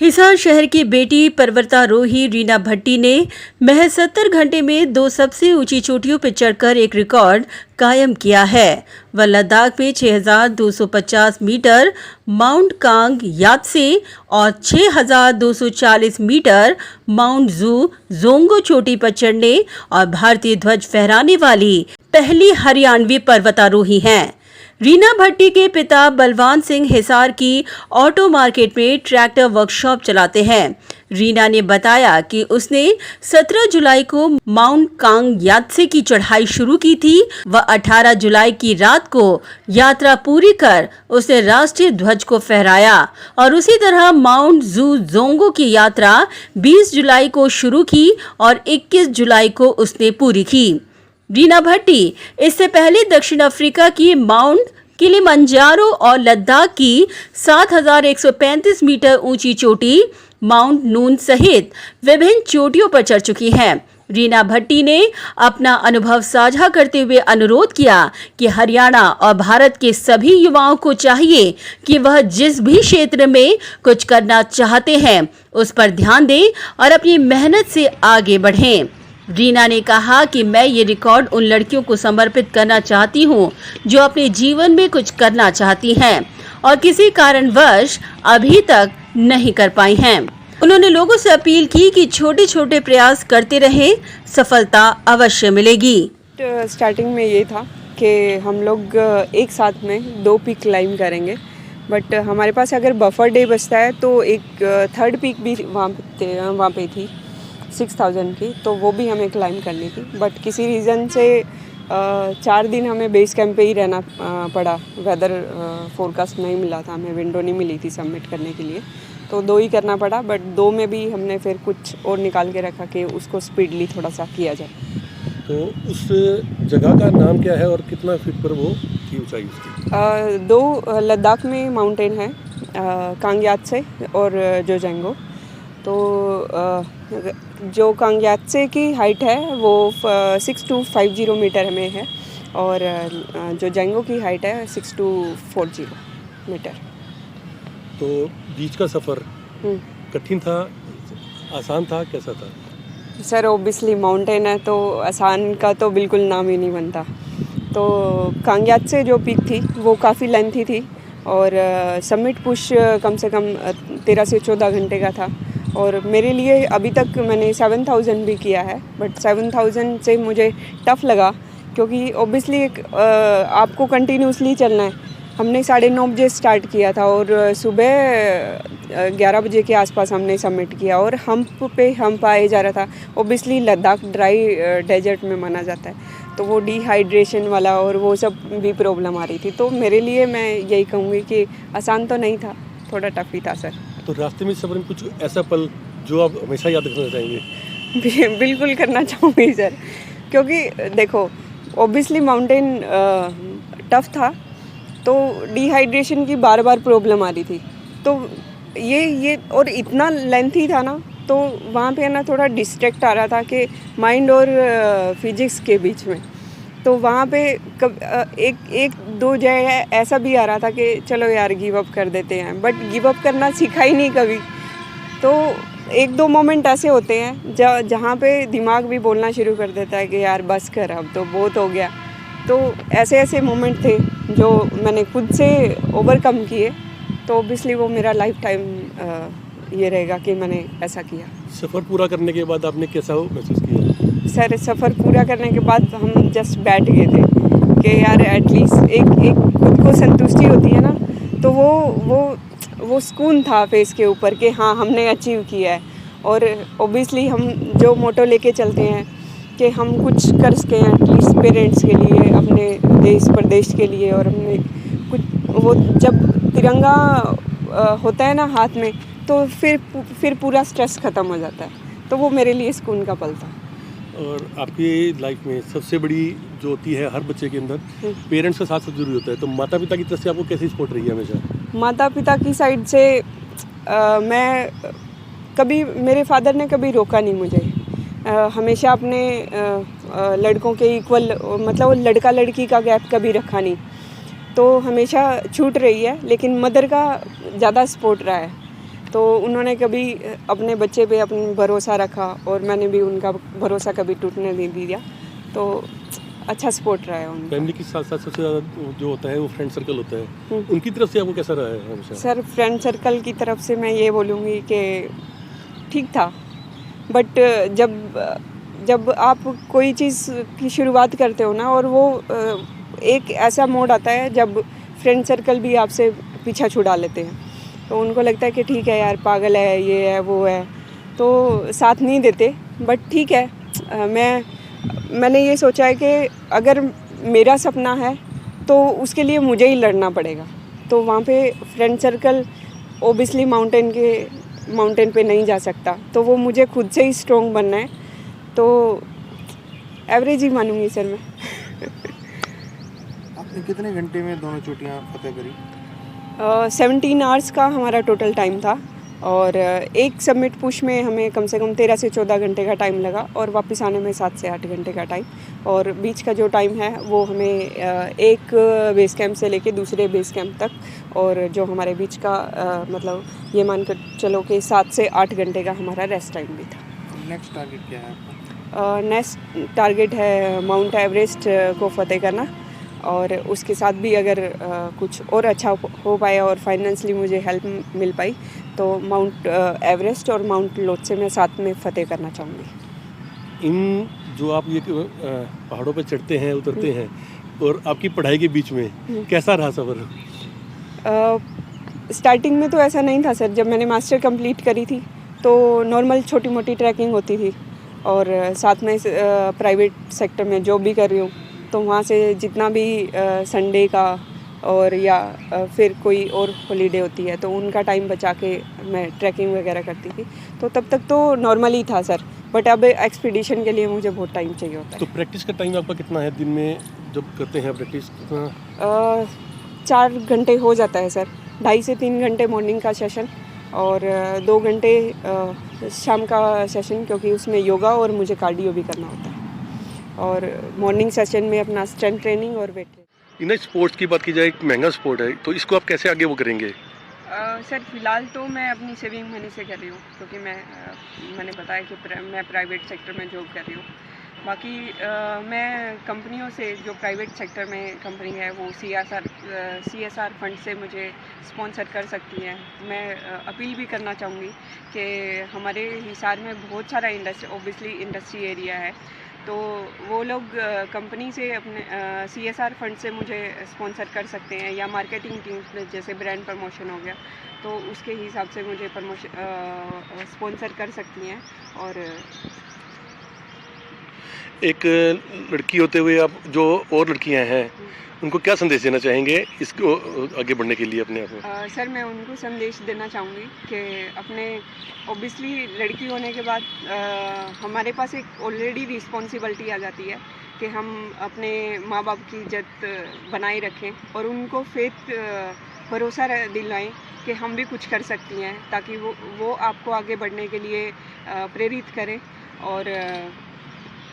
हिसार शहर की बेटी पर्वतारोही रीना भट्टी ने महज 70 घंटे में 2 सबसे ऊंची चोटियों पर चढ़कर एक रिकॉर्ड कायम किया है। वह लद्दाख में 6,250 मीटर माउंट कांग यात्से और 6,240 मीटर माउंट जू जोंगो चोटी पर चढ़ने और भारतीय ध्वज फहराने वाली पहली हरियाणवी पर्वतारोही हैं। रीना भट्टी के पिता बलवान सिंह हिसार की ऑटो मार्केट में ट्रैक्टर वर्कशॉप चलाते हैं। रीना ने बताया कि उसने 17 जुलाई को माउंट कांग यात्से की चढ़ाई शुरू की थी। वह 18 जुलाई की रात को यात्रा पूरी कर उसने राष्ट्रीय ध्वज को फहराया और उसी तरह माउंट जू जोंगो की यात्रा 20 जुलाई को शुरू की और 21 जुलाई को उसने पूरी की। रीना भट्टी इससे पहले दक्षिण अफ्रीका की माउंट किलिमंजारो और लद्दाख की 7,135 मीटर ऊंची चोटी माउंट नून सहित विभिन्न चोटियों पर चढ़ चुकी हैं। रीना भट्टी ने अपना अनुभव साझा करते हुए अनुरोध किया कि हरियाणा और भारत के सभी युवाओं को चाहिए कि वह जिस भी क्षेत्र में कुछ करना चाहते हैं उस पर ध्यान दें और अपनी मेहनत से आगे बढ़ें। रीना ने कहा कि मैं ये रिकॉर्ड उन लड़कियों को समर्पित करना चाहती हूँ जो अपने जीवन में कुछ करना चाहती हैं और किसी कारणवश अभी तक नहीं कर पाई हैं। उन्होंने लोगों से अपील की कि छोटे छोटे प्रयास करते रहें, सफलता अवश्य मिलेगी। स्टार्टिंग में ये था कि हम लोग एक साथ में 2 पीक क्लाइम करेंगे, बट हमारे पास अगर बफर डे बचता है तो एक थर्ड पीक भी वहाँ पे थी 6,000 की, तो वो भी हमें क्लाइम करनी थी। बट किसी रीज़न से 4 दिन हमें बेस कैंप पे ही रहना पड़ा। वेदर फोरकास्ट नहीं मिला था, हमें विंडो नहीं मिली थी सबमिट करने के लिए, तो 2 ही करना पड़ा। बट 2 में भी हमने फिर कुछ और निकाल के रखा कि उसको स्पीडली थोड़ा सा किया जाए। तो उस जगह का नाम क्या है और कितना फीट पर वो की ऊंचाई उसकी? 2 लद्दाख में माउंटेन है, कांग यात्से और जोजांगो। तो जो कांग यात्से की हाइट है वो 6,250 मीटर में है और जो जोजांगो की हाइट है 6,240 मीटर। तो बीच का सफ़र कठिन था, आसान था, कैसा था? सर ओबियसली माउंटेन है तो आसान का तो बिल्कुल नाम ही नहीं बनता। तो कांग यात्से जो पीक थी वो काफ़ी लेंथी थी और सबमिट पुश कम से कम 13 से 14 घंटे का था। और मेरे लिए अभी तक मैंने 7,000 भी किया है, बट 7,000 से मुझे टफ़ लगा क्योंकि ओबियसली आपको कंटिन्यूसली चलना है। हमने 9:30 बजे स्टार्ट किया था और सुबह 11 बजे के आसपास हमने सबमिट किया और हम्प पे हम्प आए जा रहा था। ओबियसली लद्दाख ड्राई डेजर्ट में माना जाता है, तो वो डिहाइड्रेशन वाला और वो सब भी प्रॉब्लम आ रही थी। तो मेरे लिए मैं यही कहूँगी कि आसान तो नहीं था, थोड़ा टफ ही था सर। तो रास्ते में सफ़र में कुछ ऐसा पल जो आप हमेशा याद रखना चाहेंगे? बिल्कुल करना चाहूँगी सर, क्योंकि देखो ओबियसली माउंटेन टफ था तो डिहाइड्रेशन की बार बार प्रॉब्लम आ रही थी। तो ये और इतना लेंथी था ना, तो वहाँ पे ना थोड़ा डिस्ट्रैक्ट आ रहा था कि माइंड और फिजिक्स के बीच में। तो वहाँ पे एक दो जगह ऐसा भी आ रहा था कि चलो यार गिव अप कर देते हैं, बट गिव अप करना सीखा ही नहीं कभी। तो 1-2 मोमेंट ऐसे होते हैं जहाँ पे दिमाग भी बोलना शुरू कर देता है कि यार बस कर, अब तो बहुत हो गया। तो ऐसे मोमेंट थे जो मैंने खुद से ओवरकम किए, तो ऑब्वियसली वो मेरा लाइफ टाइम ये रहेगा कि मैंने ऐसा किया। सफ़र पूरा करने के बाद आपने कैसा महसूस किया? सर सफ़र पूरा करने के बाद हम जस्ट बैठ गए थे कि यार एटलीस्ट एक खुद को संतुष्टि होती है ना, तो वो सुकून था फेस के ऊपर कि हाँ हमने अचीव किया है। और ऑब्वियसली हम जो मोटो लेके चलते हैं कि हम कुछ कर सकें एटलीस्ट पेरेंट्स के लिए, अपने देश प्रदेश के लिए, और हमने कुछ वो जब तिरंगा होता है ना हाथ में, तो फिर पूरा स्ट्रेस ख़त्म हो जाता है। तो वो मेरे लिए सुकून का पल था। और आपकी लाइफ में सबसे बड़ी जो होती है हर बच्चे के अंदर, पेरेंट्स का साथ सब जरूरी होता है, तो माता पिता की तरफ से आपको कैसी सपोर्ट रही है हमेशा? माता पिता की साइड से मैं कभी, मेरे फादर ने कभी रोका नहीं मुझे। हमेशा अपने लड़कों के इक्वल, मतलब लड़का लड़की का गैप कभी रखा नहीं, तो हमेशा छूट रही है। लेकिन मदर का ज़्यादा सपोर्ट रहा है तो उन्होंने कभी अपने बच्चे पे अपना भरोसा रखा और मैंने भी उनका भरोसा कभी टूटने नहीं दिया, तो अच्छा सपोर्ट रहा है उनका। फैमिली के साथ साथ सबसे ज़्यादा जो होता है वो फ्रेंड सर्कल होता है, उनकी तरफ से आपको कैसा रहा है हमेशा? सर फ्रेंड सर्कल की तरफ से मैं ये बोलूँगी कि ठीक था, बट जब आप कोई चीज़ की शुरुआत करते हो ना, और वो एक ऐसा मोड आता है जब फ्रेंड सर्कल भी आपसे पीछा छुड़ा लेते हैं, तो उनको लगता है कि ठीक है यार, पागल है, ये है वो है, तो साथ नहीं देते। बट ठीक है, मैंने ये सोचा है कि अगर मेरा सपना है तो उसके लिए मुझे ही लड़ना पड़ेगा। तो वहाँ पे फ्रेंड सर्कल ओबियसली माउंटेन पे नहीं जा सकता, तो वो मुझे खुद से ही स्ट्रॉन्ग बनना है, तो एवरेज ही मानूंगी सर मैं। आपने कितने घंटे में दोनों चोटियां फतेह करी? 17 आवर्स का हमारा टोटल टाइम था, और एक सबमिट पुश में हमें कम से कम 13 से 14 घंटे का टाइम लगा, और वापस आने में 7 से 8 घंटे का टाइम। और बीच का जो टाइम है वो हमें एक बेस कैंप से लेके दूसरे बेस कैंप तक, और जो हमारे बीच का मतलब ये मान कर चलो कि 7 से 8 घंटे का हमारा रेस्ट टाइम भी था। नेक्स्ट टारगेट क्या है आपका? नेक्स्ट टारगेट है माउंट एवरेस्ट को फतेह करना, और उसके साथ भी अगर कुछ और अच्छा हो पाया और फाइनेंशियली मुझे हेल्प मिल पाई, तो माउंट एवरेस्ट और माउंट लोत्से में साथ में फतेह करना चाहूँगी। इन जो आप ये पहाड़ों पे चढ़ते हैं उतरते हैं और आपकी पढ़ाई के बीच में कैसा रहा सफ़र? स्टार्टिंग में तो ऐसा नहीं था सर। जब मैंने मास्टर कंप्लीट करी थी तो नॉर्मल छोटी मोटी ट्रैकिंग होती थी, और साथ में प्राइवेट सेक्टर में जॉब भी कर रही हूँ, तो वहाँ से जितना भी संडे का और या फिर कोई और हॉलीडे होती है तो उनका टाइम बचा के मैं ट्रैकिंग वगैरह करती थी, तो तब तक तो नॉर्मल ही था सर। बट अब एक्सपीडिशन के लिए मुझे बहुत टाइम चाहिए होता है। तो प्रैक्टिस का टाइम आपका कितना है दिन में जब करते हैं प्रैक्टिस कितना? 4 घंटे हो जाता है सर। 2.5 से 3 घंटे मॉर्निंग का सेशन, और 2 घंटे शाम का सेशन, क्योंकि उसमें योगा और मुझे कार्डियो भी करना होता है। और मॉर्निंग सेशन में अपना स्ट्रेंथ ट्रेनिंग और वेट ट्रेनिंग। इन स्पोर्ट्स की बात की जाए, एक महंगा स्पोर्ट है, तो इसको आप कैसे आगे वो करेंगे? सर फ़िलहाल तो मैं अपनी सेविंग मनी से कर रही हूँ, क्योंकि मैंने बताया कि मैं प्राइवेट सेक्टर में जॉब कर रही हूँ। बाकी मैं कंपनियों से, जो प्राइवेट सेक्टर में कंपनी है, वो CSR फंड से मुझे स्पॉन्सर कर सकती हैं। मैं अपील भी करना चाहूँगी कि हमारे हिसार में बहुत सारा ओबियसली इंडस्ट्री एरिया है, तो वो लोग कंपनी से अपने CSR फंड से मुझे स्पॉन्सर कर सकते हैं, या मार्केटिंग टीम्स में जैसे ब्रांड प्रमोशन हो गया, तो उसके हिसाब से मुझे स्पॉन्सर कर सकती हैं। और एक लड़की होते हुए आप जो और लड़कियां हैं उनको क्या संदेश देना चाहेंगे इसको आगे बढ़ने के लिए अपने आप में? सर मैं उनको संदेश देना चाहूँगी कि अपने ओबियसली लड़की होने के बाद हमारे पास एक ऑलरेडी रिस्पॉन्सिबिलिटी आ जाती है कि हम अपने माँ बाप की इज्जत बनाए रखें, और उनको भरोसा दिलाएं कि हम भी कुछ कर सकती हैं, ताकि वो आपको आगे बढ़ने के लिए प्रेरित करें। और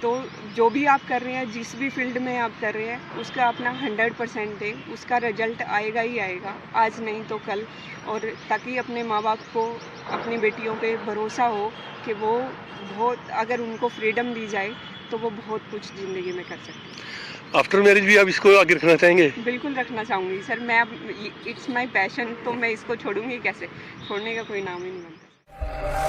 तो जो भी आप कर रहे हैं, जिस भी फील्ड में आप कर रहे हैं, उसका अपना 100% दें, उसका रिजल्ट आएगा ही आएगा, आज नहीं तो कल। और ताकि अपने माँ बाप को, अपनी बेटियों पे भरोसा हो कि वो बहुत, अगर उनको फ्रीडम दी जाए तो वो बहुत कुछ ज़िंदगी में कर सकते हैं। आफ्टर मैरिज भी आप इसको आगे रखना चाहेंगे? बिल्कुल रखना चाहूँगी सर। मैं अब इट्स माई पैशन, तो मैं इसको छोड़ूंगी कैसे? छोड़ने का कोई नाम ही नहीं बनता।